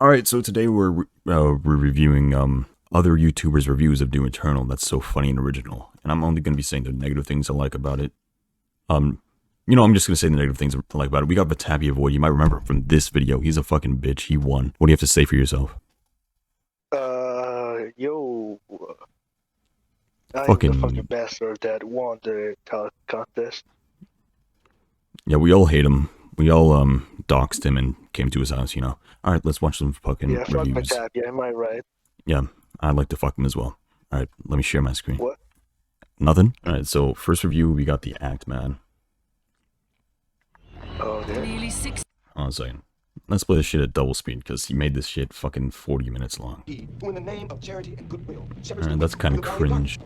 Alright, so today we're reviewing other YouTubers' reviews of Doom Eternal that's so funny and original. And I'm only going to be saying the negative things I like about it. I'm just going to say the negative things I like about it. We got Vatappy Void. You might remember him from this video. He's a fucking bitch. He won. What do you have to say for yourself? Yo. I'm Fucking... the fucking bastard that won the contest. Yeah, we all hate him. We all doxed him and came to his house, you know. Alright, let's watch some fucking yeah, fuck reviews. Vatappy, yeah, am I right? Yeah, I'd like to fuck him as well. Alright, let me share my screen. What? Nothing? Alright, so first review, we got the Act Man. Oh, yeah. Hold on a second. Let's play this shit at double speed, because he made this shit fucking 40 minutes long. Alright, that's kind of cringe.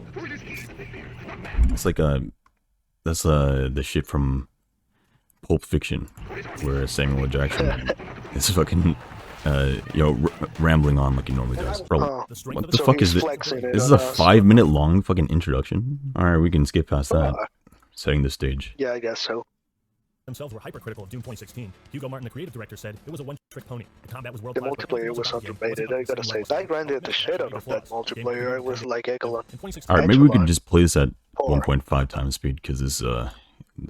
It's like that's the shit from Pulp Fiction, where Samuel L. Jackson is fucking, rambling on like he normally does. Bro, what the fuck is this? This is a 5-minute long fucking introduction? Alright, we can skip past that. Setting the stage. Yeah, I guess so. Themselves were hypercritical of Doom 2016. Hugo Martin, the creative director, said it was a one-trick pony. The combat was The world-class. multiplayer was underrated, I gotta say. I granted the shit out of that multiplayer. It was like excellent. Alright, maybe we can just play this at 1.5 times speed, because it's a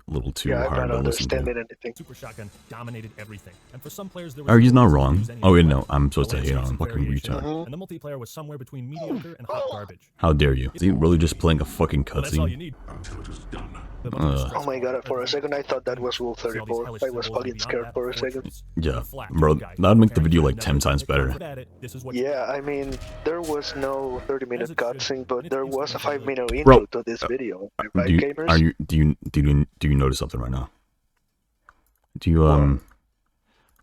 little too I'm hard not to listen to. understanding anything. Super Shotgun dominated everything. And for some players, there was Oh, he's not no wrong. use any Oh wait, weapon. no, I'm supposed to The hate on landscape's fucking variation, retard. And the multiplayer was somewhere between mediocre and hot garbage. How dare you? Is he really just playing a fucking Well, that's all you cutscene? need. Oh my god, for a second I thought that was Rule 34. I was fucking scared for a second. Yeah, bro, that'd make the video like 10 times better. Yeah, I mean, there was no 30-minute cutscene, but there was a 5-minute intro Bro, to this video. Right, Do you, gamers? do you notice something right now? Do you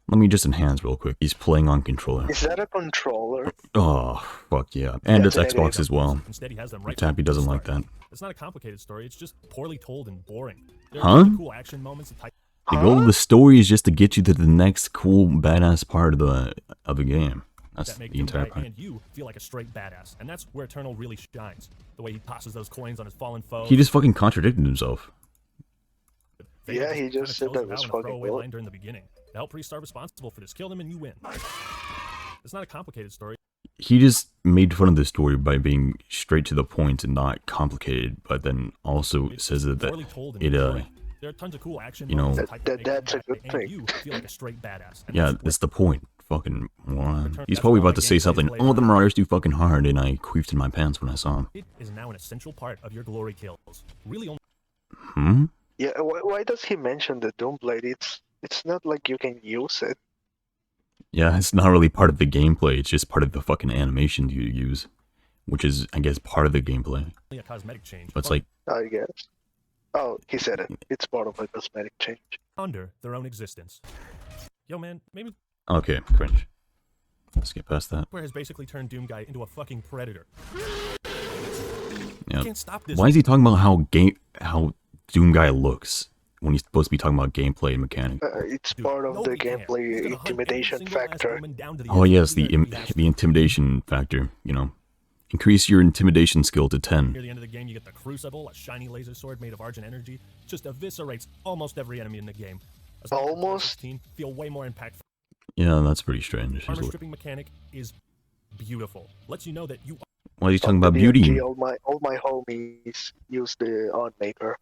let me just enhance real quick. He's playing on controller. Is that a controller? Oh fuck yeah, and it's Yeah, Xbox as well. Instead, he has them right Tappy doesn't like that. It's not a complicated story. It's just poorly told and boring. There Huh? are really cool action moments. The goal of the story is just to get you to the next cool badass part of the game. That's that make the entire Doom Guy part. and you feel like a straight badass, and that's where Eternal really shines. The way he tosses those coins on his fallen foe. He just fucking contradicted himself. Yeah, he just said that was fucking throwaway cool. line during the beginning. The Hell Priests are responsible for this. Kill them and you win. It's not a complicated story. He just made fun of the story by being straight to the point and not complicated, but then also says that Poorly told and it boring. There are tons of cool action you know- moments that make That's a Doom good Guy thing. and you feel like a straight badass. And yeah, that's that's the point. Fucking moron. Return- He's that's probably why about to say gameplay something. is Oh, the laid Marauders do fucking hard, and I queefed in my pants when I saw him. It is now an essential part of your glory kills. Really only Hmm? Yeah, why does he mention the Doomblade? It's not like you can use it. Yeah, it's not really part of the gameplay. It's just part of the fucking animation you use, which is, I guess, part of the gameplay. a cosmetic change. But it's like, I guess. Oh, he said it. It's part of a cosmetic change. under their own existence. Yo man, maybe okay, cringe. Let's get past that. Square has basically turned Doom Guy into a fucking predator. Yeah. Can't stop this. Why is he talking about how Doom Guy looks when he's supposed to be talking about gameplay and mechanics? It's Dude, part of the nobody can. gameplay He's gonna hunt every intimidation single last factor. woman down to the Oh edge. yes, He has- the intimidation factor. You know, increase your intimidation skill to 10. Near the end of the game, you get the Crucible, a shiny laser sword made of Argent energy. Just eviscerates almost every enemy in the game. Almost? Feel way more impactful. Yeah, that's pretty strange. Armor stripping mechanic is beautiful. Lets you know that you Why is he talking about The beauty? DMG, all my homies use the on maker.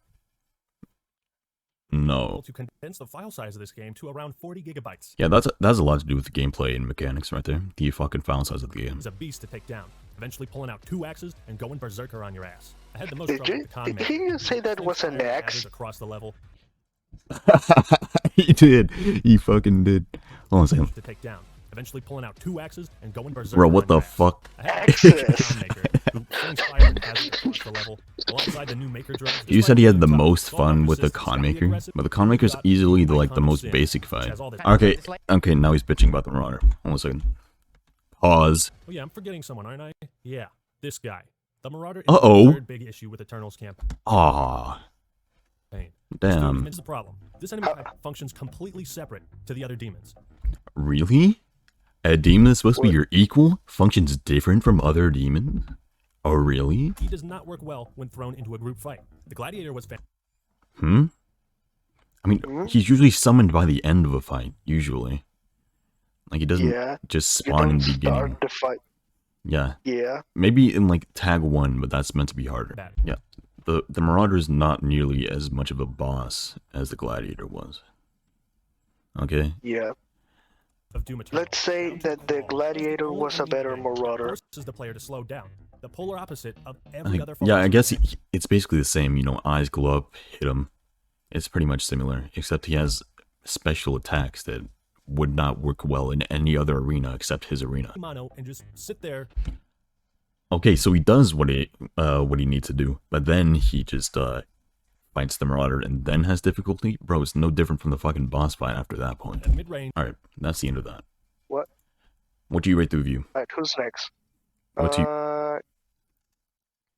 are able No. to condense the file size of this game to around 40 gigabytes. Yeah, that's a lot to do with the gameplay and mechanics right there. The fucking file size of the game. He's a beast to take down, eventually pulling out 2 axes and going berserker on your ass. I had the most Did trouble you- with the con did man. he say that was an Fire axe? daggers across the level He did. He fucking did. Hold on a second. to take down, eventually pulling out 2 axes and going berserker. Bro, what on the your ass. fuck? I had to Axes. the con maker, who flings fire and hazard across the level, alongside the new maker drones. You said he had the most fun with the Con Maker, but the Con Maker's easily the most basic fight. Okay, now he's bitching about the Marauder. Hold on a second. Pause. Oh yeah, I'm forgetting someone, aren't I? Yeah, this guy. The Marauder is Uh-oh. the third big issue with Eternal's campaign. Aw, damn. Here's the problem. This enemy type functions completely separate to the other demons. Really? A demon that's supposed to be What? your equal functions different from other demons? Oh, really? He does not work well when thrown into a group fight. The Gladiator was Hmm? I mean, he's usually summoned by the end of a fight, usually. Like, he doesn't Yeah. just You spawn in don't the beginning. start the fight. Yeah. Yeah. Maybe in, like, Tag 1, but that's meant to be harder. Bad. Yeah. The Marauder is not nearly as much of a boss as the Gladiator was. Okay? Yeah. Of Doom Eternal. Let's say that the Gladiator was a better Marauder. Forces the player to slow down. The polar opposite of I every think, other. yeah, I Fallout guess game. it's basically the same, you know, eyes glow up, hit him. It's pretty much similar, except he has special attacks that would not work well in any other arena except his arena. Mono and just sit there. Okay, so he does what he needs to do, but then he just fights the Marauder and then has difficulty. Bro, it's no different from the fucking boss fight after that point. At mid-range. All right, that's the end of that. What? What do you rate the review? Alright, who's next? What do you-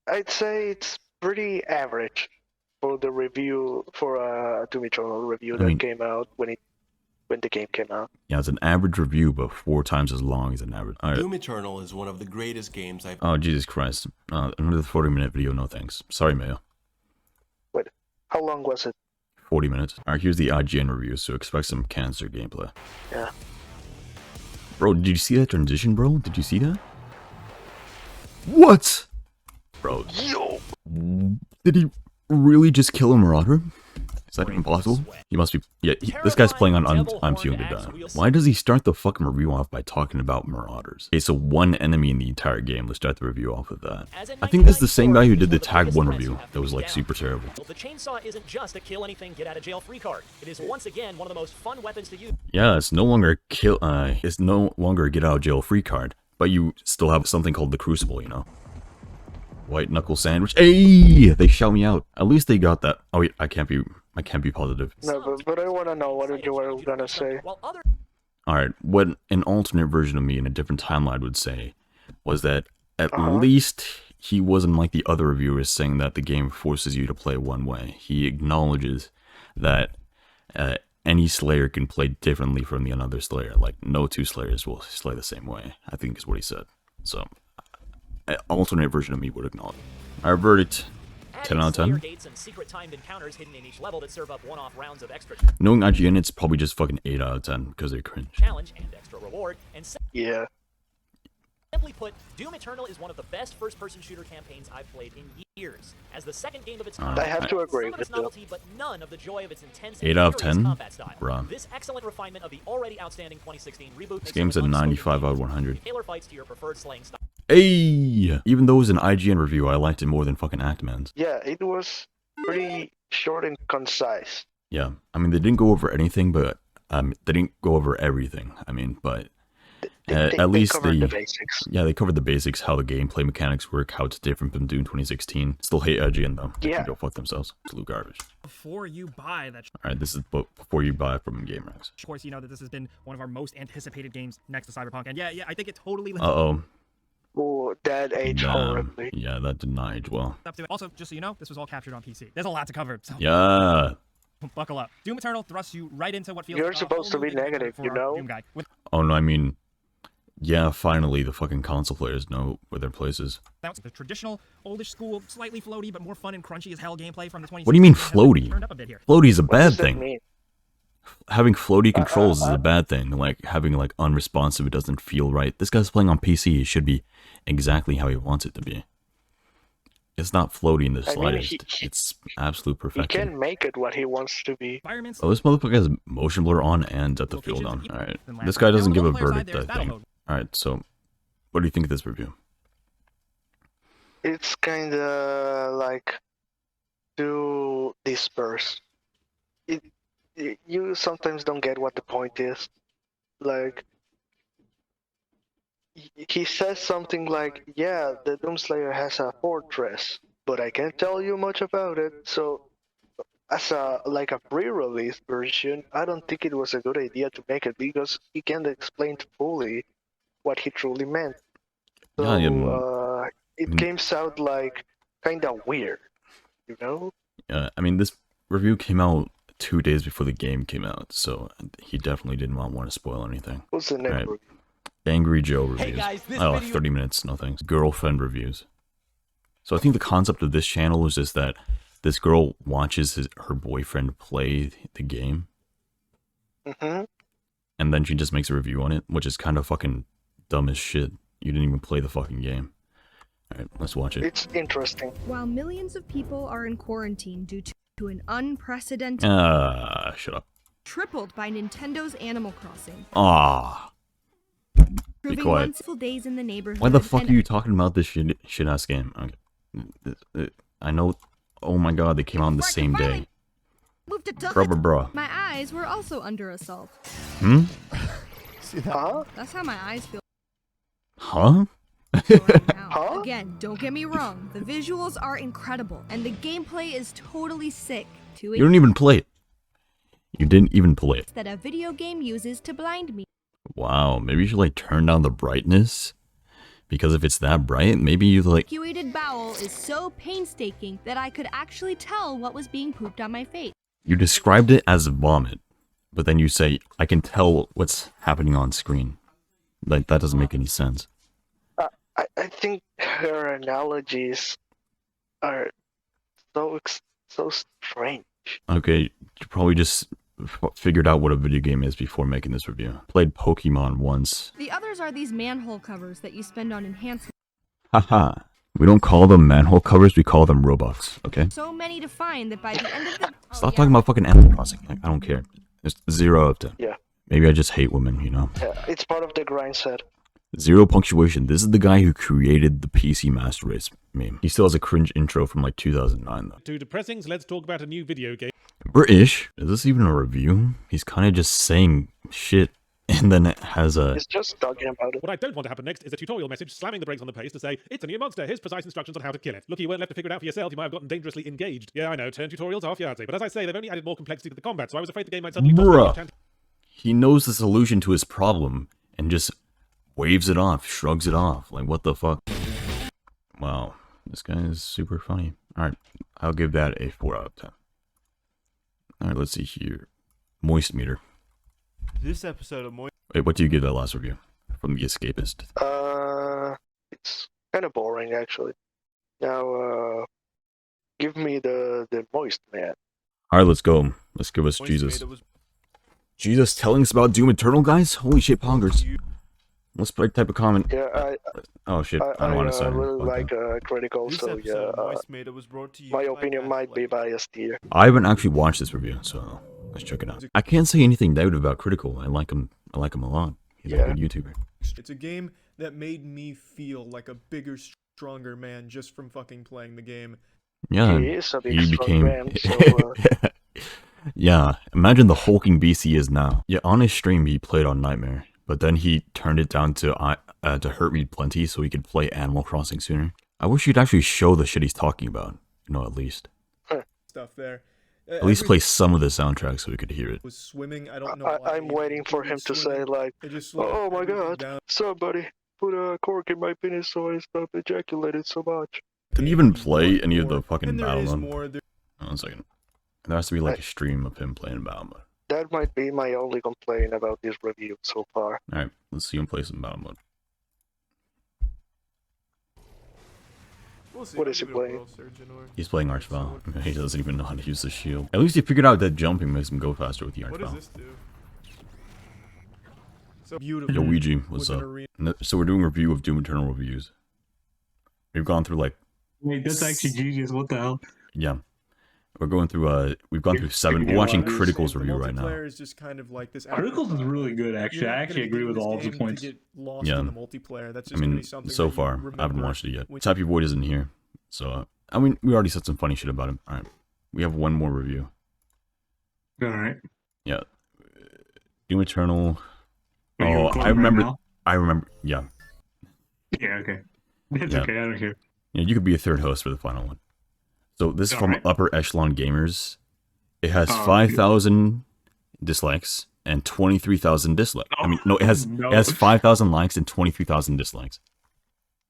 I'd say it's pretty average for the review, for a Doom Eternal review that mean- came out when the game came out. Yeah, it's an average review, but 4 times as long as an average. All right. Doom Eternal is one of the greatest games I've Oh, Jesus Christ. Another 40-minute video, no thanks. Sorry, Mayo. Wait, how long was it? 40 minutes. Alright, here's the IGN review, so expect some cancer gameplay. Yeah. Bro, did you see that transition, bro? Did you see that? What? Bro, Yo! did he really just kill a Marauder? Is that even possible? He must be... Yeah, this guy's playing on I'm Too Young to Die. Why does he start the fucking review off by talking about Marauders? Okay, so one enemy in the entire game. Let's start the review off with that. I think this is the same guy who did the Tag 1 review. That was, like, super terrible. The chainsaw isn't just a kill anything, get out of jail free card. It is once again one of the most fun weapons to use. Yeah, it's no longer it's no longer a get out of jail free card, but you still have something called the Crucible, you know. White knuckle sandwich. Hey, they shout me out. At least they got that. Oh wait, I can't be positive. No, but I want to know what you were gonna say. While other All right, what an alternate version of me in a different timeline would say was that at least he wasn't like the other reviewers saying that the game forces you to play one way. He acknowledges that any Slayer can play differently from the another Slayer. Like, no two Slayers will slay the same way, I think is what he said. So, an alternate version of me would acknowledge. Our verdict, 10 out of 10. gates and secret timed encounters hidden in each level that serve up one-off rounds of extra Knowing IGN, it's probably just fucking 8 out of 10 because they're cringe. challenge and extra reward. And Yeah. simply put, Doom Eternal is one of the best first-person shooter campaigns I've played in years. As the second game of its kind, I have to agree some of its with you. novelty, but none of the joy of its intense 8 out of furious 10? combat style. Bruh. This excellent refinement of the already outstanding 2016 reboot This game's a 95 out of 100. tailor fights to your preferred slaying style. Hey! Even though it was an IGN review, I liked it more than fucking Actman's. Yeah, it was pretty short and concise. Yeah, I mean, they didn't go over anything, but they didn't go over everything. I mean, but at least covered they the basics. Yeah, they covered the basics, how the gameplay mechanics work, how it's different from Doom 2016. Still hate IGN though. They Yeah. can go fuck themselves. Absolute garbage. Before you buy that, All right, this is before you buy from GameRax. of course, you know that this has been one of our most anticipated games next to Cyberpunk. And yeah, I think it totally lives Uh-oh. Oh, that aged horribly. Yeah, that did not age well. up to it. Also, just so you know, this was all captured on PC. There's a lot to cover, so Yeah. buckle up. Doom Eternal thrusts you right into what feels You're like a supposed to whole new be adventure negative, for you our know? Doom guy. Without Oh no, I mean, yeah, finally the fucking console players know where their place is. the traditional, oldish school, slightly floaty, but more fun and crunchy as hell gameplay from the 20. What do you mean floaty? Turned up a bit here. Floaty is a What bad does that thing. mean? Having floaty controls is a bad thing. Like, having, like, unresponsive, it doesn't feel right. This guy's playing on PC. It should be exactly how he wants it to be. It's not floaty in the I mean, slightest. he- It's absolute He perfection. can make it what he wants to be. Environments. Oh, this motherfucker has motion blur on and depth of field on. Alright. This guy doesn't give a verdict, I think. Alright, so, what do you think of this review? It's kinda like too dispersed. You sometimes don't get what the point is. Like, he says something like, yeah, the Doomslayer has a fortress, but I can't tell you much about it. So, as a pre-release version, I don't think it was a good idea to make it because he can't explain fully what he truly meant. So, Yeah, it came out like kinda weird, you know? I mean, this review came out 2 days before the game came out, so he definitely didn't want to spoil anything. What's the name? Alright. Angry Joe reviews. guys, this Oh, video- 30 minutes, no thanks. Girlfriend reviews. So I think the concept of this channel is just that this girl watches her boyfriend play the game, Mm-hmm. and then she just makes a review on it, which is kind of fucking dumb as shit. You didn't even play the fucking game. Alright, let's watch it. It's interesting. While millions of people are in quarantine due to an unprecedented Shut up. tripled by Nintendo's Animal Crossing, Be proving quiet. wonderful days in the neighborhood. Why the fuck and are you talking about this shit ass game? Okay. I know. Oh my god, they came out on the same day. moved to Bruh. My eyes were also under assault. Hmm? Huh? That's how my eyes feel Huh? right now. Huh? Again, don't get me wrong. The visuals are incredible, and the gameplay is totally sick. To You don't even play it. You didn't even play it. that a video game uses to blind me. Wow, maybe you should like turn down the brightness? Because if it's that bright, maybe you like... Evacuated bowel is so painstaking that I could actually tell what was being pooped on my face. You described it as vomit, but then you say, I can tell what's happening on screen. Like, that doesn't make any sense. I think her analogies are so strange. Okay, you probably just figured out what a video game is before making this review. Played Pokemon once. The others are these manhole covers that you spend on enhancements. Haha. We don't call them manhole covers, we call them Robux, okay? So many to find that by the end of the... Stop talking about fucking Animal Crossing. Like, I don't care. It's 0 out of 10. Yeah. Maybe I just hate women, you know? Yeah, it's part of the grind set. 0 punctuation. This is the guy who created the PC Master Race meme. He still has a cringe intro from like 2009 though. To depressing, so let's talk about a new video game. British? Is this even a review? He's kind of just saying shit and then it has a... It's just talking about it. What I don't want to happen next is a tutorial message slamming the brakes on the pace to say, it's a new monster, here's precise instructions on how to kill it. Look, you weren't left to figure it out for yourself, you might have gotten dangerously engaged. Yeah, I know, turn tutorials off, Yahtzee. But as I say, they've only added more complexity to the combat, so I was afraid the game might suddenly... Bruh. He knows the solution to his problem and just waves it off, shrugs it off. Like, what the fuck? Wow, this guy is super funny. Alright, I'll give that a 4 out of 10. Alright, let's see here. Moist meter. This episode of Moist Wait, what do you give that last review? From The Escapist. It's kind of boring actually. Now, give me the moist man. Alright, let's go. Let's give us Jesus. Made, it was Jesus telling us about Doom Eternal, guys? Holy shit, pongers. Let's play type of comment. Yeah, Oh shit, I don't want to sign. really like Critical, this so episode yeah. of Moist Made, it was brought to you My by opinion might be Gaslight. biased here. I haven't actually watched this review, so let's check it out. I can't say anything negative about Critical. I like him a lot. He's Yeah. a good YouTuber. It's a game that made me feel like a bigger, stronger man just from fucking playing the game. Yeah, He is a big he strong became... man, so Yeah, imagine the hulking beast he is now. Yeah, on his stream he played on Nightmare, but then he turned it down to Hurt Me Plenty so he could play Animal Crossing sooner. I wish he'd actually show the shit he's talking about. You know, at least. Stuff there. At least play some of the soundtrack so we could hear it. Was swimming. I don't know. why I'm they waiting for included him to say swimming. like, It just slowed "Oh my everything god, down. somebody put a cork in my penis so I stop ejaculating so much." Didn't even play any of the fucking And there battle is mode. more. There- One second. There has to be like a stream of him playing battle mode. That might be my only complaint about this review so far. Alright, let's see him play some battle mode. We'll see. What I'll is he give it a playing? whirl, Surgeon, or- He's playing Archvile. He doesn't even know how to use the shield. At least he figured out that jumping makes him go faster with the What does Archvile. this do? So beautiful. Yo, Ouija, what's With an up? arena. So we're doing a review of Doom Eternal reviews. We've gone through like... Wait, that's actually genius. What the hell? Yeah. We're going through, we've gone through 7. We're Yeah, watching well, Critical's The review right now. multiplayer is just kind of like this. Criticals is really good, actually. I actually agree with all of the points. Get lost Yeah. in the multiplayer. That's I just gonna mean, be something so that you far, I haven't remember watched it yet. when- Tappy Void isn't here. So, I mean, we already said some funny shit about him. Alright. We have one more review. Alright. Yeah. Doom Eternal... Are you Oh, recording I right remember... now? I remember... Yeah. Yeah, okay. It's Yeah. okay, I don't care. Yeah, you could be a third host for the final one. So this is from Alright. Upper Echelon Gamers. It has Oh, 5,000 dislikes and 23,000 dislikes. I mean, no, it has No. 5,000 likes and 23,000 dislikes.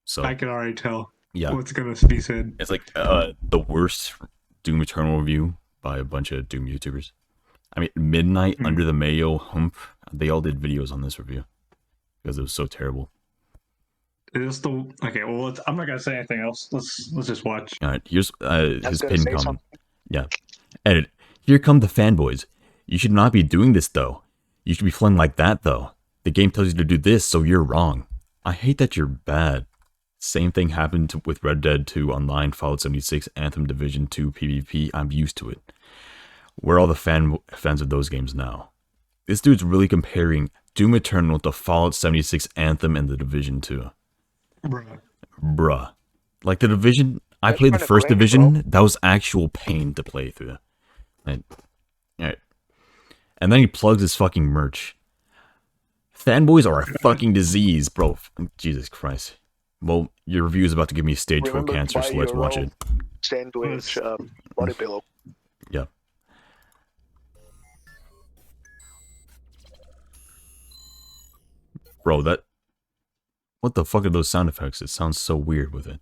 So I can already tell yeah, what's gonna be said. it's like the worst Doom Eternal review by a bunch of Doom YouTubers. I mean, Midnight, Hmm. Under the Mayo, Hump, they all did videos on this review because it was so terrible. Is this the okay? Well, I'm not gonna say anything else. Let's just watch. All right, here's I was his gonna pinned say comment. something. Yeah. Edit. Here come the fanboys. You should not be doing this though. You should be flying like that, though. The game tells you to do this, so you're wrong. I hate that you're bad. Same thing happened with Red Dead 2 Online, Fallout 76, Anthem, Division 2, PvP. I'm used to it. Where are all the fans of those games now? This dude's really comparing Doom Eternal to Fallout 76, Anthem, and The Division 2. Bruh. Like, The Division... I played the first Division. That was actual pain to play through. Alright. And then he plugs his fucking merch. Fanboys are a fucking disease, bro. Jesus Christ. Well, your review is about to give me stage 4 cancer, so let's watch it. Sandwich, body pillow. Yeah. Bro, that... What the fuck are those sound effects? It sounds so weird with it.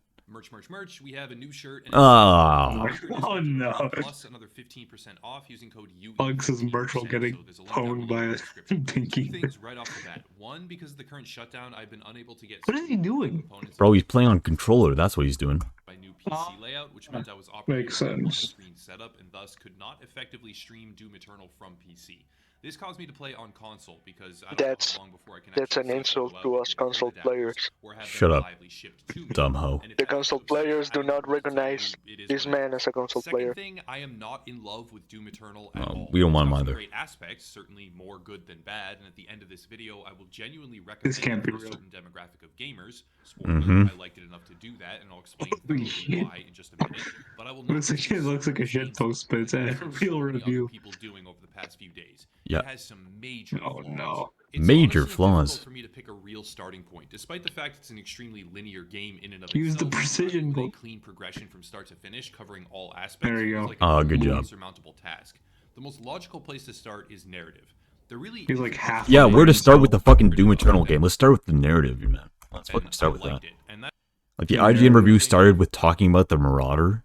Merch. We have a new shirt. And oh no. Plus another 15% off using code UE. Bugs' merch will getting pwned by a pinky. Two things right off the bat. One, because of the current shutdown, I've been unable to get. What is he doing? Bro, he's playing on controller. That's what he's doing. My new PC layout, which meant I was operating Makes on a sense. screen setup and thus could not effectively stream Doom Eternal from PC. This caused me to play on console because I don't know how long before I can That's actually an set it insult up to and us get console adapters players. or have them Shut up. reliably shipped to me. Dumb hoe. And if The that console goes, players do I not will recognize tell you, it is this what it man as a console Second player. thing, I am not in love with Doom Eternal at all. We don't want him It's got some either. Great aspects, certainly more good than bad. And at the end of this video, I will genuinely recommend This can't be it for a real. certain demographic of gamers. Spoiler, Mhm. I liked it enough to do that, and I'll explain thoroughly why in just a minute. But I will not. It looks like a shit post, but it's a real review. People doing over the past few days. Yeah. It has some major Oh, flaws. no. It's Major honestly flaws. difficult for me to pick a real starting point, despite the fact it's an extremely linear game in and of Use the itself. precision With a book. clean progression from start to finish, covering all aspects. There you feels go. Like Ah, a good job. insurmountable task. The most logical place to start is narrative. There really He's is like a half Yeah, of where to it start with the himself. fucking Doom Eternal game? Let's start with the narrative, man. Let's fucking and start I with that. liked it. And that Like, the IGN review started with talking about the Marauder.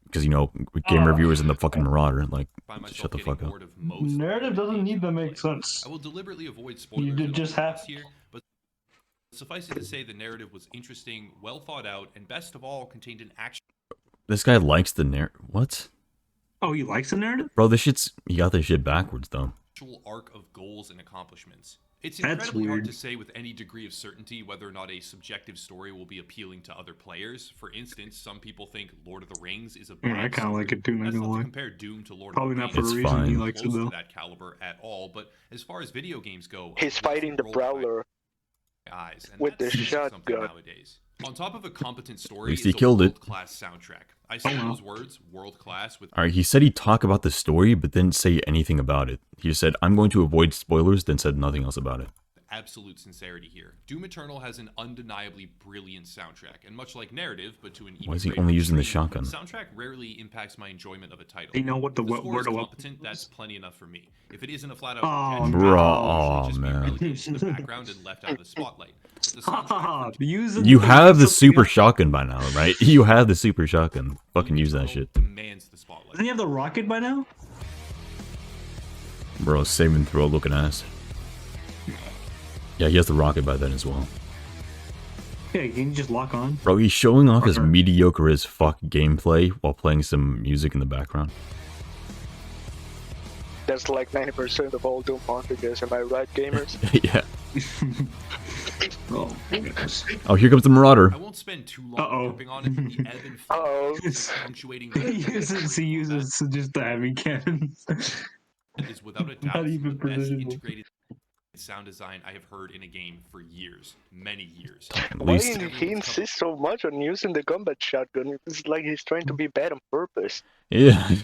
Because, you know, game reviewers in the fucking Marauder. Like, find myself shut the getting fuck up. bored of most Narrative doesn't need to make play. sense. I will deliberately avoid spoilers. did at just all have- costs here, but suffice it to say, the narrative was interesting, well thought out, and best of all, contained an actual This guy likes the narrative. What? Oh, he likes the narrative? Bro, this shit's... He got this shit backwards, though. arc of goals and accomplishments. It's That's incredibly hard weird. to say with any degree of certainty whether or not a subjective story will be appealing to other players. For instance, some people think Lord of the Rings is a bad I kind of like it too, not That's gonna not to lie. compare Doom to Lord Probably of the not for Rings. the It's reason he fine. likes it Close to though. that caliber at all, but as far as video games go, He's fighting the Prowler eyes, and with the that's something shotgun. nowadays. On top of a competent story, least he is a killed it. world-class soundtrack. I say wow. those words, world-class, with Alright, he said he'd talk about the story, but didn't say anything about it. He just said, I'm going to avoid spoilers, then said nothing else about it. absolute sincerity here. Doom Eternal has an undeniably brilliant soundtrack, and much like narrative, but to an even Why is he greater only using the extreme, shotgun? Soundtrack rarely impacts my enjoyment of a title. You know what the If the what score word is of competent, that's plenty enough for me. If it isn't a flat out Oh, contender, Bro, it should just be man. relegated to the background and left out of the spotlight. The soundtrack for You have the super shotgun by now, right? You have the super shotgun. Fucking use that shit. demands the spotlight. Doesn't he have the rocket by now? Bro, save and throw looking ass. Yeah, he has the rocket by then as well. Yeah, can you just lock on? Bro, he's showing off his Okay. mediocre as fuck gameplay while playing some music in the background. That's like 90% of all Doom montages, am I right, gamers? Yeah. Oh, goodness. Oh, here comes the Marauder. I won't spend too long Uh-oh. harping on it. The ebb and flow Uh-oh. punctuating He the uses just the heavy cannons. is without a doubt Not even the best precision. integrated sound design I have heard in a game for years, many years. At Why least, he insists so much on using the combat shotgun? It's like he's trying to be bad on purpose. yeah.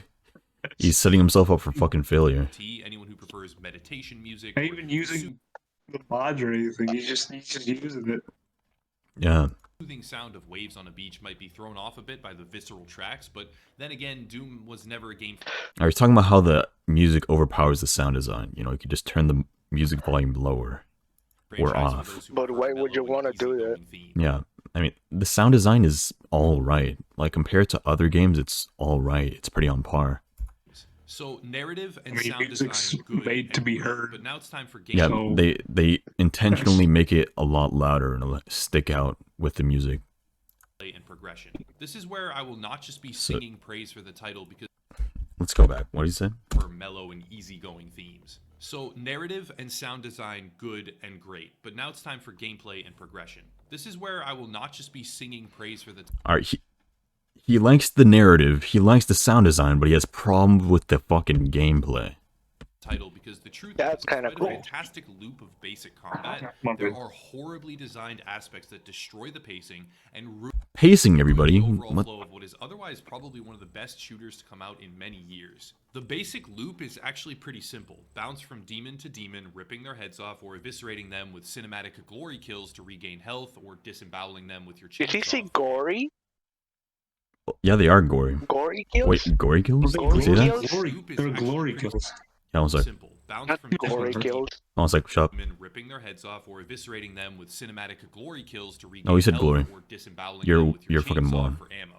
He's setting himself up for fucking failure. Anyone who prefers meditation music, Not or even using the mods or anything. He's just using it. Yeah. soothing sound of waves on a beach might be thrown off a bit by the visceral tracks, but then again, Doom was never a game. I was talking about how the music overpowers the sound design. You know, you could just turn the music volume lower or franchise for off. those who But prefer why would you mellow and wanna do that? easygoing themes. Yeah. I mean, the sound design is all right. Like, compared to other games, it's all right. It's pretty on par. So narrative and I mean, sound music's design good made to and be good, heard. but now it's time for game. Yeah, So- they intentionally make it a lot louder and stick out with the music. Play and progression. This is where I will not just be So- singing praise for the title because Let's go back. What did you say? for mellow and easygoing themes. So narrative and sound design, good and great. But now it's time for gameplay and progression. This is where I will not just be singing praise for the Alright, he likes the narrative, he likes the sound design, but he has problems with the fucking gameplay. title, because the truth That's is, kinda despite cool. a fantastic loop of basic combat, there are horribly designed aspects that destroy the pacing and ruin Pacing, everybody. the overall What? flow of what is otherwise probably one of the best shooters to come out in many years. The basic loop is actually pretty simple. Bounce from demon to demon, ripping their heads off or eviscerating them with cinematic glory kills to regain health, or disemboweling them with your Did he say chainsaw. gory? Yeah, they are gory. Gory kills? Wait, gory kills? Gory Did you say that? kills? Glory, they're glory kills. Yeah, I was like, Simple. Bounce Not from gory demon to kills. I was like, shut up. demon, ripping their heads off or eviscerating them with cinematic glory kills to regain Oh, he said health, glory. or disemboweling You're- them with your you're fucking chainsaw moron. for ammo.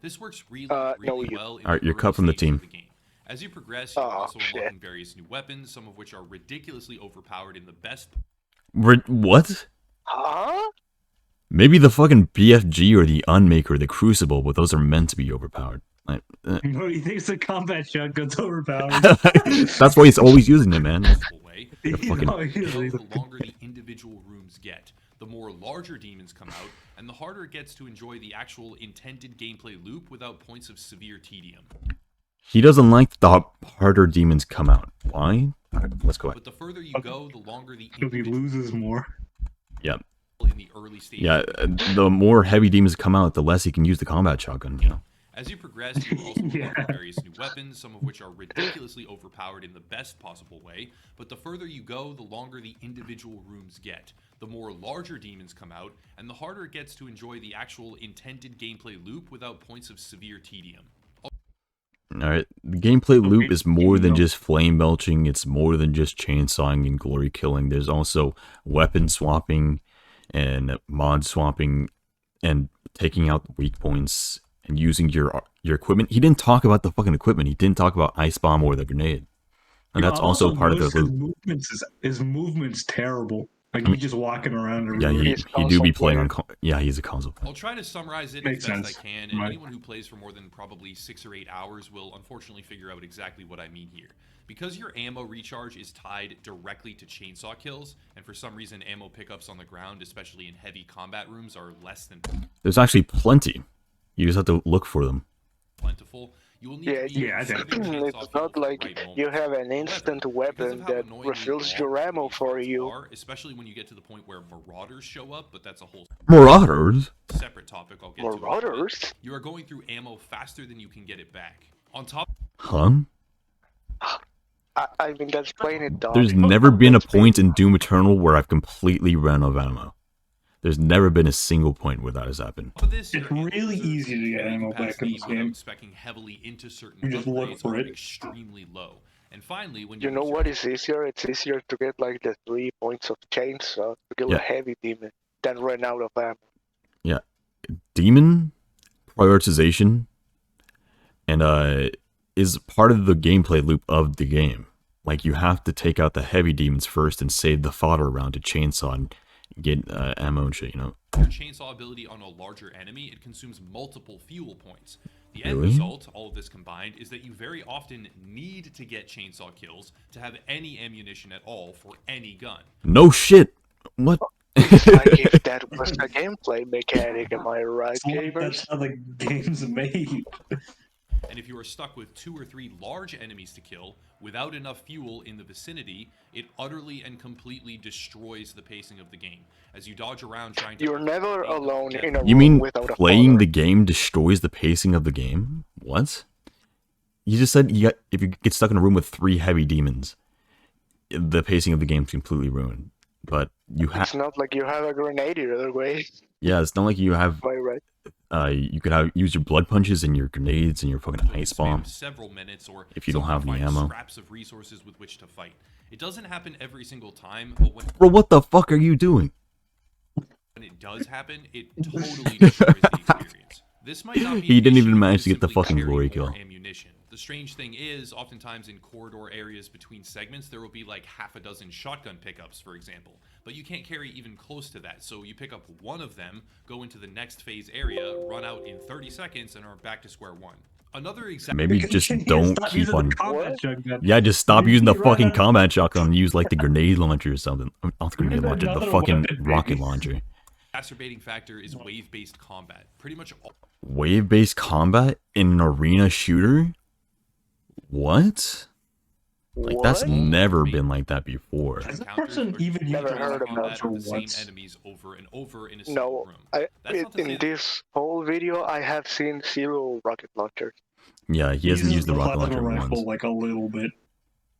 This works really, No, really you- well in Alright, the you're early cut from the stages of team. the game. As you progress, you're Oh, also shit. unlocking various new weapons, some of which are ridiculously overpowered in the best What? Huh? Maybe the fucking BFG or the Unmaker, the Crucible, but those are meant to be overpowered. Like, No, he thinks the combat shotgun's overpowered. that's why he's always using it, man. possible way. You fucking- know, You he's know, like- the longer the individual rooms get, the more larger demons come out, and the harder it gets to enjoy the actual intended gameplay loop without points of severe tedium. He doesn't like the harder demons come out. Why? Alright, let's go ahead. But the further you go, the longer the Because he individual loses more. Yep. in the early stages. Yeah, the more heavy demons come out, the less he can use the combat shotgun, you know? As you progress, you also unlock Yeah. various new weapons, some of which are ridiculously overpowered in the best possible way. But the further you go, the longer the individual rooms get. The more larger demons come out, and the harder it gets to enjoy the actual intended gameplay loop without points of severe tedium. Alright, the gameplay loop Okay, is more than no. just flame belching, it's more than just chainsawing and glory killing. There's also weapon swapping and mod swapping and taking out weak points and using your equipment. He didn't talk about the fucking equipment. He didn't talk about ice bomb or the grenade. And that's I also part of the noticed his loop. His movement's terrible. Like he's just walking around Yeah, everywhere. he do be playing on. Yeah, he's a console player. I'll try to summarize it Makes as best sense. I can, and Right. anyone who plays for more than probably 6 or 8 hours will unfortunately figure out exactly what I mean here. Because your ammo recharge is tied directly to chainsaw kills, and for some reason ammo pickups on the ground, especially in heavy combat rooms, are less than There's actually plenty. You just have to look for them. plentiful, you will need Yeah, to be Yeah, I think- considering chainsaw it's kills not at the like right moment. you have an However, instant because weapon of how that annoyingly refills long your ammo these for fights you. are, especially when you get to the point where marauders show up, but that's a whole Marauders? separate topic I'll get to. in a bit. Marauders? You are going through ammo faster than you can get it back. On top Huh? I mean, that's playing it dumb. There's never been a point in Doom Eternal where I've completely ran out of ammo. There's never been a single point where that has happened. of this, It's your really ammo easy to get carrying ammo back in capacity this without game. Speccing heavily into certain You just look upgrades for are it. extremely low. And finally, when You know what is easier? It's easier to get like the 3 points of chainsaw to kill Yeah. a heavy demon than run out of ammo. Demon prioritization and is part of the gameplay loop of the game. Like you have to take out the heavy demons first and save the fodder around to chainsaw and get ammo and shit, you know? your chainsaw ability on a larger enemy, it consumes multiple fuel points. The end Really? result, all of this combined, is that you very often need to get chainsaw kills to have any ammunition at all for any gun. No shit! What? Like if that was a gameplay mechanic, am I right, It's like gamers? that's how the game's made. And if you are stuck with 2 or 3 large enemies to kill without enough fuel in the vicinity, it utterly and completely destroys the pacing of the game. As you dodge around trying to... You're never alone in a You room mean without a playing fodder. the game destroys the pacing of the game? What? You just said if you get stuck in a room with 3 heavy demons, the pacing of the game's completely ruined. But you have... It's not like you have a grenade the other way. Yeah, it's not like you have... Am I right? You could use your blood punches and your grenades and your fucking ice bomb. Several minutes, or If you don't have any find ammo. scraps of resources with which to fight. It doesn't happen every single time, but when Bro, what the fuck are you doing? it does happen, it totally destroys the experience. This might not be He an didn't issue even if manage you to get the simply fucking carry glory more kill. ammunition. The strange thing is, oftentimes in corridor areas between segments, there will be like half a dozen shotgun pickups, for example. But you can't carry even close to that, so you pick up one of them, go into the next phase area, run out in 30 seconds, and are back to square one. Another example. Maybe just don't Stop keep using the on. combat shotgun. Yeah, just stop You using the keep running fucking out of- combat shotgun and use like the grenade launcher or something. Not the grenade You're launcher, the another fucking weapon, rocket baby. launcher. Exacerbating factor is wave-based combat. Pretty much all Wave-based combat in an arena shooter? What? Like that's What? never been like that before. Has that encounters person are even Never used heard a about combat for with the same once? enemies over and over in a single No, room. I That's not to say in that this whole video I have seen 0 rocket launchers. Yeah, he hasn't uses used the rocket plasma launcher rifle once. like a little bit.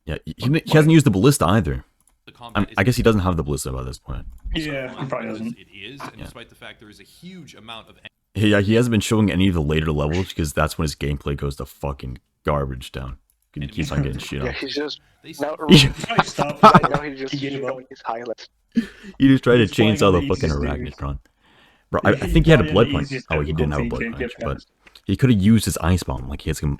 Yeah, he hasn't used the ballista either. the combat I guess he doesn't have the ballista by this point. Yeah, he probably because doesn't. it is, and despite the fact there is a huge amount of Yeah, he hasn't been showing any of the later levels because that's when his gameplay goes to fucking garbage down. He keeps on getting shit Yeah, on. he's just they now. Probably stop. Now he's just He gave up. showing his highlights. He just tried to He's playing chainsaw on the the fucking easiest dude. arachnotron. Bro, I think he had a blood punch. Oh, he didn't have a blood punch, but he could have used his ice bomb. Like he has an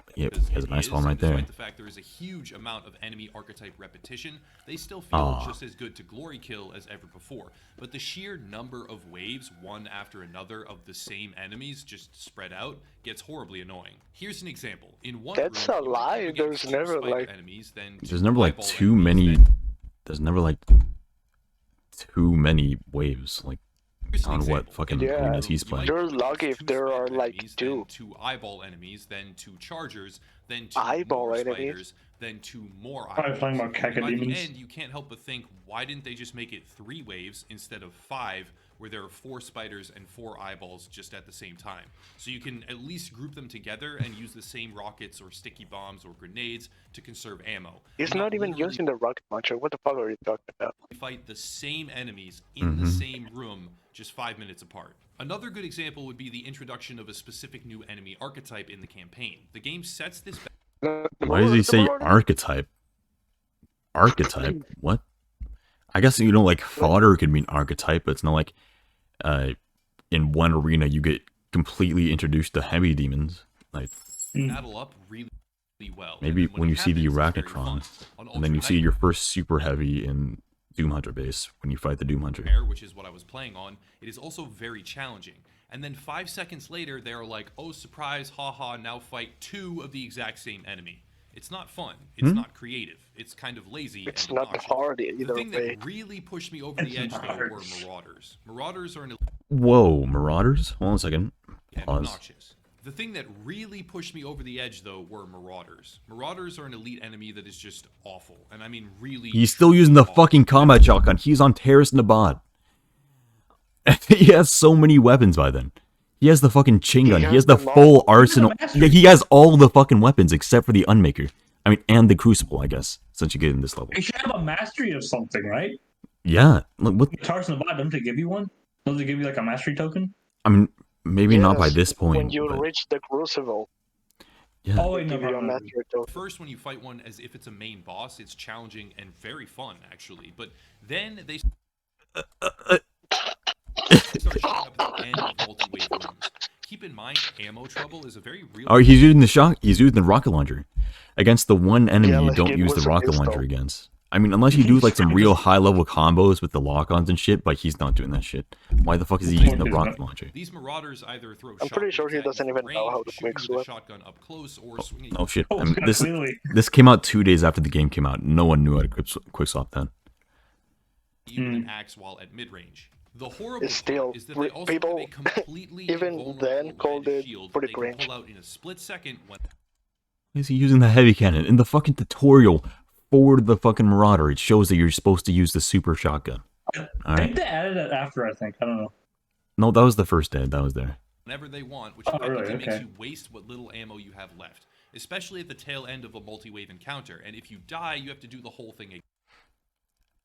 ice bomb right there. Despite the fact there is a huge amount of enemy archetype repetition, they still feel just as good to glory kill as ever before. But the sheer number of waves, one after another, of the same enemies just spread out, gets horribly annoying. Here's an example. In one That's room, a you might lie. be up There's against two never, spider like- enemies, then There's two never like eyeball too enemies, many. then There's never like too many waves. Like Here's an on what example. fucking In Yeah. one arenas he's room, you might playing. You're be up lucky against if two there are, spider like, enemies, 2. then 2 eyeball enemies, then 2 chargers, then 2 Eyeball more enemies? spiders, then 2 more Probably eyeballs. playing about And by the cacodemons. end, you can't help but think, why didn't they just make it 3 waves instead of 5, where there are 4 spiders and 4 eyeballs just at the same time? So you can at least group them together and use the same rockets or sticky bombs or grenades to conserve ammo. He's And not even literally using the rocket launcher. What the fuck are you talking about? fight the same enemies in the same room just 5 minutes apart. Another good example would be the introduction of a specific new enemy archetype in the campaign. The game sets this Why does he say archetype? Archetype? What? I guess like fodder could mean archetype, but it's not like in one arena you get completely introduced to heavy demons. Like battle up really well. maybe And when it you see the happens, it's very arachnotron, fun. On and then you Ultra see Night- your first super heavy in Doom Hunter base when you fight the Doom Hunter. which is what I was playing on, it is also very challenging. And then 5 seconds later, they're like, oh, surprise, haha, now fight 2 of the exact same enemy. It's not fun. It's not creative. It's kind of lazy. It's and not obnoxious. hard The either thing way. that really pushed me over the edge, though, were Marauders. Marauders are an Whoa, Marauders? Hold on a second. and Pause. obnoxious. The thing that really pushed me over the edge, though, were Marauders. Marauders are an elite enemy that is just awful. And I mean really... He's still using the fucking combat shotgun. He's on Terrace Nabad. He has so many weapons by then. He has the fucking chain gun. He has the full arsenal. Yeah, he has all the fucking weapons except for the Unmaker. I mean, and the Crucible, I guess, since you get in this level. You should have a mastery of something, right? Yeah. Look, what? Guitars in the bot, don't they give you one? Don't they give you like a mastery token? I mean, maybe not by Yes, this point. When you but reach the Crucible, yeah. Oh, wait, give no, you a no, no. master token. First, when you fight one as if it's a main boss, it's challenging and very fun, actually. But then they start showing up at the end of multi-wave rooms. Keep in mind, ammo trouble is a very real... Oh, he's using the He's using the rocket launcher against the one enemy Yeah, you let's don't get use what's the a rocket pistol. launcher against. I mean, unless you do like some real high-level combos with the lock-ons and shit, but he's not doing that shit. Why the fuck is he using the rocket launcher? These Marauders either throw I'm pretty sure he shotguns at doesn't you even from know how range, to shoot you quick with a swap. shotgun up close, or swing at you. Oh shit! Oh, I mean, clearly. this came out 2 days after the game came out. No one knew how to quick swap then. You with an axe while at mid-range. The horrible It's still- part is that they also people have a completely even invulnerable then red called it shield pretty they can cringe. pull out in a split second when Why is he using the heavy cannon in the fucking tutorial for the fucking Marauder? It shows that you're supposed to use the super shotgun. All I think right. they added it after, I think. I don't know. No, that was the first day. That was there. whenever they want, which Oh, effectively really? makes Okay. you waste what little ammo you have left, especially at the tail end of a multi-wave encounter. And if you die, you have to do the whole thing again.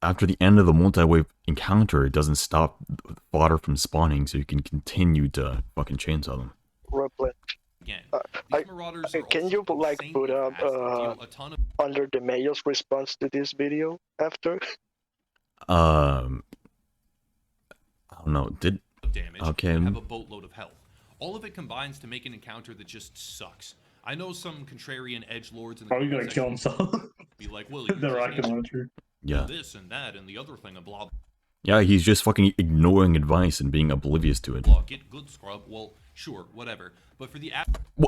After the end of the multi-wave encounter, it doesn't stop fodder from spawning, so you can continue to fucking chainsaw them. Replay. These I- Marauders okay, are can also you like insanely put up fast and deal a ton of under the mayor's response to this video after? I don't know. Did damage Okay. and have a boatload of health. All of it combines to make an encounter that just sucks. I know some contrarian edgelords in the Oh, you gotta comment kill section himself. be like, well, you The just rocket need to launcher. yeah? this and that and the other thing and blah. Yeah, he's just fucking ignoring advice and being oblivious to it. Get good scrub. Well, sure, whatever. But for the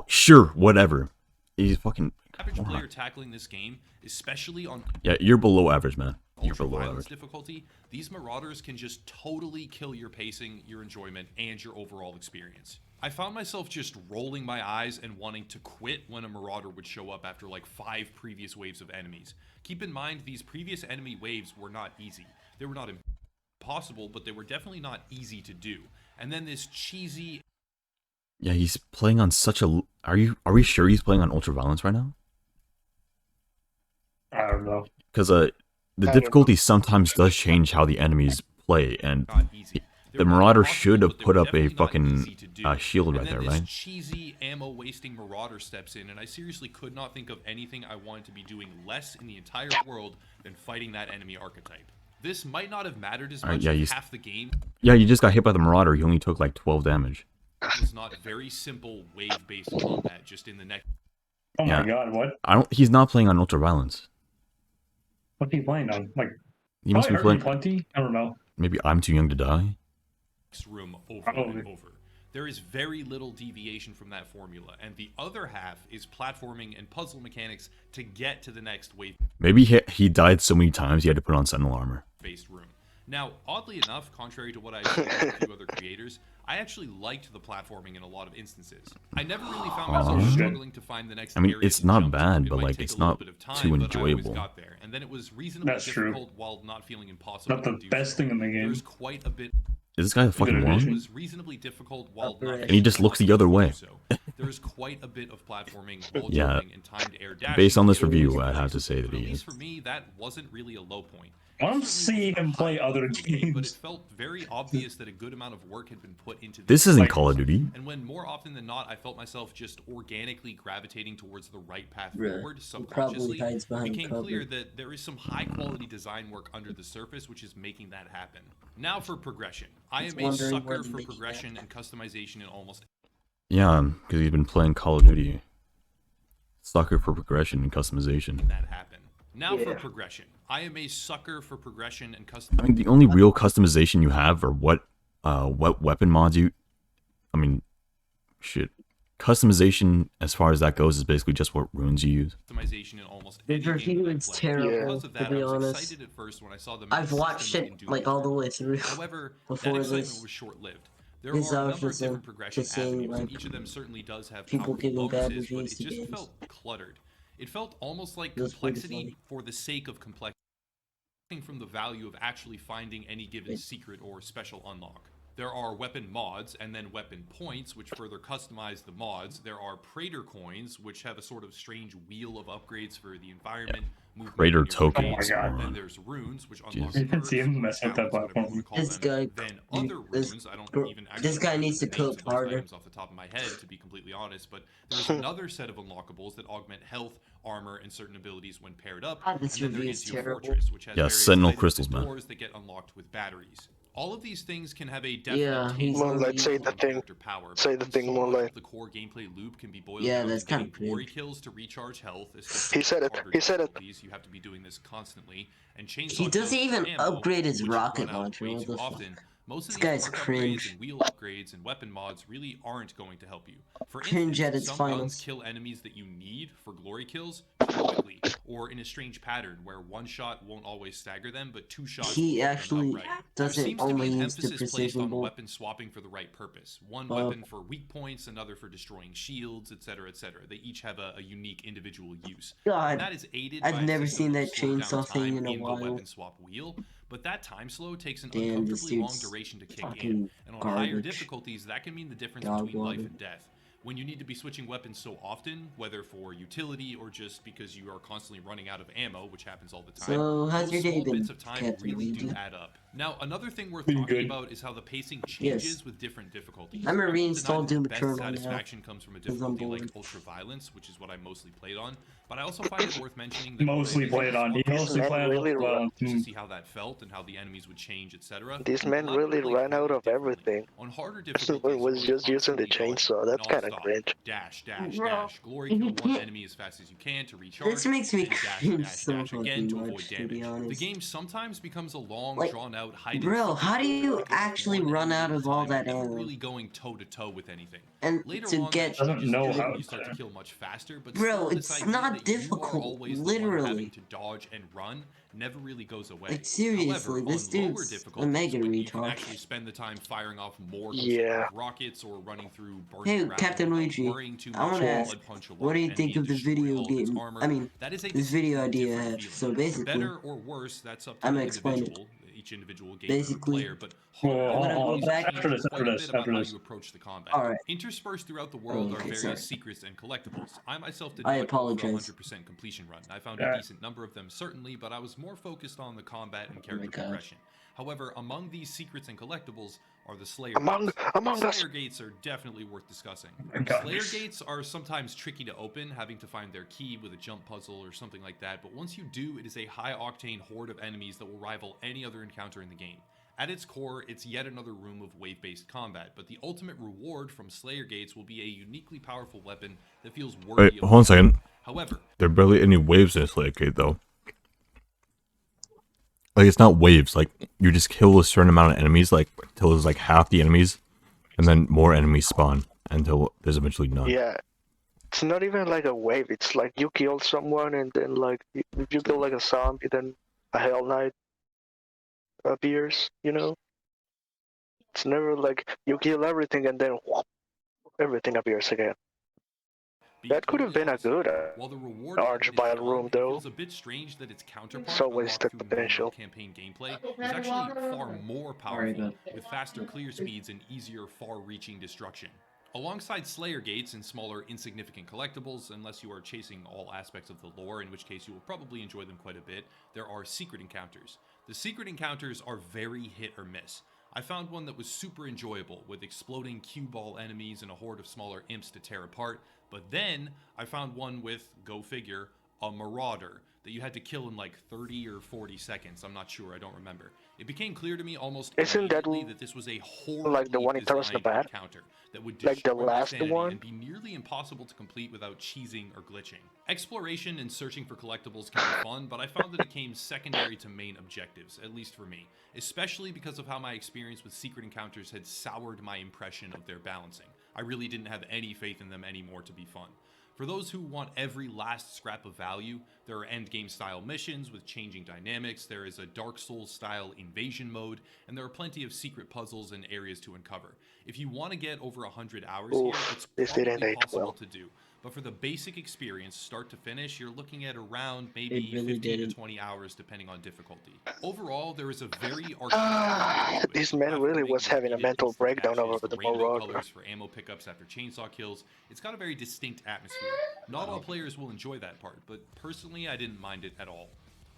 Sure, whatever. He's fucking average moron. player tackling this game, especially on Yeah, you're below average, man. You're ultra below violence average. difficulty, these marauders can just totally kill your pacing, your enjoyment, and your overall experience. I found myself just rolling my eyes and wanting to quit when a marauder would show up after like 5 previous waves of enemies. Keep in mind, these previous enemy waves were not easy. They were not impossible, but they were definitely not easy to do. And then this cheesy... Yeah, he's playing on such a... Are we sure he's playing on ultra violence right now? I don't know. Because the difficulty sometimes does change how the enemies play, and the Marauder should have put up a fucking shield right there, right? This cheesy ammo wasting marauder steps in, and I seriously could not think of anything I wanted to be doing less in the entire world than fighting that enemy archetype. This might not have mattered as much as half the game. Yeah, you just got hit by the Marauder. He only took like 12 damage. It was not very simple wave-based combat just in the next. Oh my god, what? He's not playing on ultra violence. What's he playing on? Like, He must be playing. 20? I don't know. Maybe I'm Too Young to Die. Room over and over. There is very little deviation from that formula, and the other half is platforming and puzzle mechanics to get to the next wave. Maybe he died so many times he had to put on Sentinel armor. Based room. Now, oddly enough, contrary to what I've seen from a few other creators, I actually liked the platforming in a lot of instances. I never really found myself struggling to find the next. I mean, area it's to not jump to. bad, It but might like take it's a little not bit of time, too but I always enjoyable. got there. And then it was reasonably That's true. difficult while not feeling impossible. Not the to do best so. thing in the game. There's quite a bit. Is this guy a fucking It moron? was reasonably difficult while not And he just looks the other way. There is quite a bit of platforming, wall Yeah. jumping, and timed air dashing. Based on this to get review, away I from have to places. say that But he at is. least for me, that wasn't really a low point. I want to see him play other But it games. felt very obvious that a good amount of work had been put into This isn't fight. Call of Duty. And when more often than not, I felt myself just organically gravitating towards the right path Bruh, forward he subconsciously, probably hides it behind became cover. clear that there is some high-quality design work under the surface which is making that happen. Now for progression. I He's am a wondering where sucker they're for making progression and customization in almost Yeah, because he's been playing Call of Duty. Sucker for progression and customization. that happen. Now for progression. I am a sucker for progression and I customization. mean, the only real customization you have are what weapon mods you. I mean, shit. Customization, as far as that goes, is basically just what runes you use. Customization in almost The any game review that I is play. terrible, Because of that, to be I was honest. excited at first when I saw the I've main watched system in it Doom like all the Eternal. way through. However, that before excitement this. was short-lived. There This are a I was number of just, different progression just saying, avenues, and like, each of them certainly does have people powerful giving bad bonuses, but reviews it to just games. felt cluttered. It felt almost like It was pretty complexity funny. for the sake of complexity, from the value of actually finding any given secret or special unlock. There are weapon mods and then weapon points, which further customize the mods. There are Praetor coins, which have a sort of strange wheel of upgrades for the environment. movement, Praetor and your tokens. grenades. Oh my God. Then there's runes, which unlock Jesus. You can see him perks, mess with that talents, whatever you platform. wanna call This them. guy- Then other this runes, I don't gr- even actually this guy remember needs the to names cook of those harder. items off the top of my head, to be completely honest, but there's another set of unlockables that augment health, armor, and certain abilities when paired up. God, this and then there review is is your terrible. fortress, which has Yeah, various Sentinel items crystals, and man. doors that get unlocked with batteries. All of these things can have a definite Yeah, taste he's of on Moonlight, say individual the thing. character power, but Say the when thing, so much Moonlight. of the core gameplay loop can be boiled Yeah, down that's to getting kinda cringe. glory kills to recharge health, especially He said with it. harder He said it. difficulties, you have to be doing this constantly, and chainsaw He kills doesn't for even ammo, upgrade his which rocket run out launcher, way what too the fuck? often. Most of This these guy's perk cringe. upgrades and wheel upgrades and weapon mods really aren't going to help you. For Cringe instance, at its some finest. guns kill enemies that you need for glory kills too quickly, or in a strange pattern where one shot won't always stagger them, but two shots He will kill them actually outright. There doesn't seems to be only an use the emphasis placed precision on bolt. weapon swapping for the right purpose. One Oh. weapon for weak points, another for destroying shields, etc., etc. They each have a unique individual use. God, And that is aided I've by a never system seen of that slowed down chainsaw thing time in a the while. weapon swap wheel, but that time slow takes an Damn, this uncomfortably long dude's duration to kick fucking in, and on higher garbage. difficulties, that can mean the difference Dog between life water. and death. When you need to be switching weapons so often, whether for utility or just because you are constantly running out of ammo, which happens all the time, So, how's those your day small been, bits of time Captain really do Luigi? add up. Now, another thing worth Been talking good. about is how the pacing changes Yes. with different difficulties. I'm gonna I won't reinstall deny that Doom the best Eternal now, satisfaction comes from a 'cause I'm difficulty like bored. Ultra Violence, which is what I mostly played on, but I also find it worth mentioning that Mostly played on. He mostly man played on really well. just to see how that felt and how the enemies would change, etc. This man really ran out of everything. On harder difficulties, was you're just using the constantly dodging chainsaw. That's kinda stop, cringe. dash, dash, Bro, dash, glory you kill one can't- enemy as fast as you can to recharge. This makes me then dash, cringe dash, so dash again fucking to avoid much, to damage. be The honest. game sometimes becomes a long, Like, drawn-out hide bro, and seek how do game you where you're actually one run enemy out at a of all time, that never ammo? really going toe-to-toe with anything. And Later to on, get- that Doesn't changes know as how you start to. to kill much faster, but Bro, still this it's idea not that you are difficult, always the one literally. having to dodge and run never really goes away. Like, seriously, However, this on lower dude's a difficulties, mega when you can retard. actually spend the time firing off more Yeah. constructive rockets or running through burning Hey, ground Captain without Luigi, worrying too I much want to about ask, blood punch a what do you enemy think and of the destroy video all of its game? armor. I mean, That is a this video distinctly idea I different have. feeling. So basically, Better or worse, that's up to I'm the gonna explain it. individual, each individual gamer or Basically- player, but Well, harder I'm gonna go abilities back- change after this, quite a bit about after how this. you approach the combat. Alright. Interspersed throughout the world are Okay, various sorry. secrets and collectibles. I myself did I not go for a apologize. 100% completion run. I found Yeah. a decent number of them certainly, but I was more focused on the combat and character God. progression. However, among these secrets and collectibles are the Slayer Among gates. Us. Slayer gates are definitely worth discussing. my God. Slayer gates are sometimes tricky to open, having to find their key with a jump puzzle or something like that, but once you do, it is a high-octane horde of enemies that will rival any other encounter in the game. At its core, it's yet another room of wave-based combat, but the ultimate reward from Slayer gates will be a uniquely powerful weapon that feels worthy Wait, of hold on a second. However, There are barely any waves in this Slayer Gate, though. Like, it's not waves. Like, you just kill a certain amount of enemies, like, until there's, like, half the enemies, and then more enemies spawn until there's eventually none. Yeah. It's not even like a wave. It's like you kill someone and then like if you kill like a zombie, then a Hell Knight appears. You know. It's never like you kill everything and then whoop, everything appears again. be That could have totally been a honest, good while the reward Archvile is fun, room, it though. feels a bit strange that its counterpart, So wasted unlocked through normal potential. campaign gameplay, is actually far more powerful, with faster clear speeds and easier, far-reaching destruction. Alongside Slayer gates and smaller, insignificant collectibles, unless you are chasing all aspects of the lore, in which case you will probably enjoy them quite a bit, there are secret encounters. The secret encounters are very hit or miss. I found one that was super enjoyable, with exploding cue ball enemies and a horde of smaller imps to tear apart, but then I found one with, go figure, a marauder that you had to kill in like 30 or 40 seconds. I'm not sure, I don't remember. It became clear to me almost Isn't that immediately that this was a horribly like the one in Terrace designed Nevada? encounter that would Like the destroy my last sanity one? and be nearly impossible to complete without cheesing or glitching. Exploration and searching for collectibles can be fun, but I found that it came secondary to main objectives, at least for me, especially because of how my experience with secret encounters had soured my impression of their balancing. I really didn't have any faith in them anymore to be fun. For those who want every last scrap of value, there are endgame style missions with changing dynamics, there is a Dark Souls style invasion mode, and there are plenty of secret puzzles and areas to uncover. If you want to get over 100 hours here, Oof, it's this didn't probably age possible well. to do. But for the basic experience, start to finish, you're looking at around It maybe really 15 didn't. to 20 hours depending on difficulty. Overall, there is a very This man really was having a mental breakdown over the Marauder. colors for ammo pickups after chainsaw kills. It's got a very distinct atmosphere. Not all players will enjoy that part, but personally I didn't mind it at all.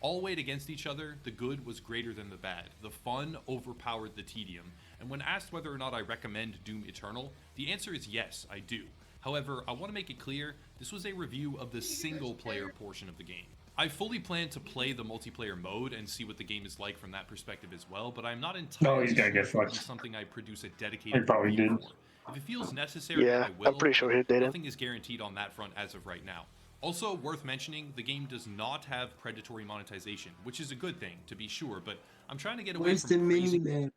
All weighed against each other, the good was greater than the bad. The fun overpowered the tedium. And when asked whether or not I recommend Doom Eternal, the answer is yes, I do. However, I want to make it clear, this was a review of the single-player portion of the game. I fully plan to play the multiplayer mode and see what the game is like from that perspective as well, but I'm not entirely he's gonna sure get it would be fucked. something I produce a He dedicated probably review did. for. If it feels necessary, Yeah, I will. I'm pretty sure he but didn't. Nothing is guaranteed on that front as of right now. Also, worth mentioning, the game does not have predatory monetization, which is a good thing, to be sure, but I'm trying to get away Where's the from mini crazy... map?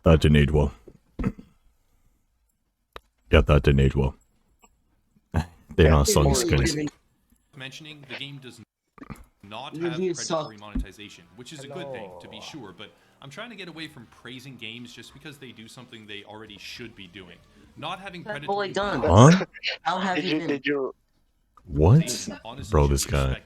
That didn't age well. Yeah, that didn't age well. They are on screens. Mentioning, the game does not The have review predatory sucked. monetization, which is a good thing, to be sure, but I'm trying to get away from praising games just because they do something they already should be doing. Not having That predatory boy done. Huh? How have Did you you been? did you What? honestly Bro, should this be guy. respected.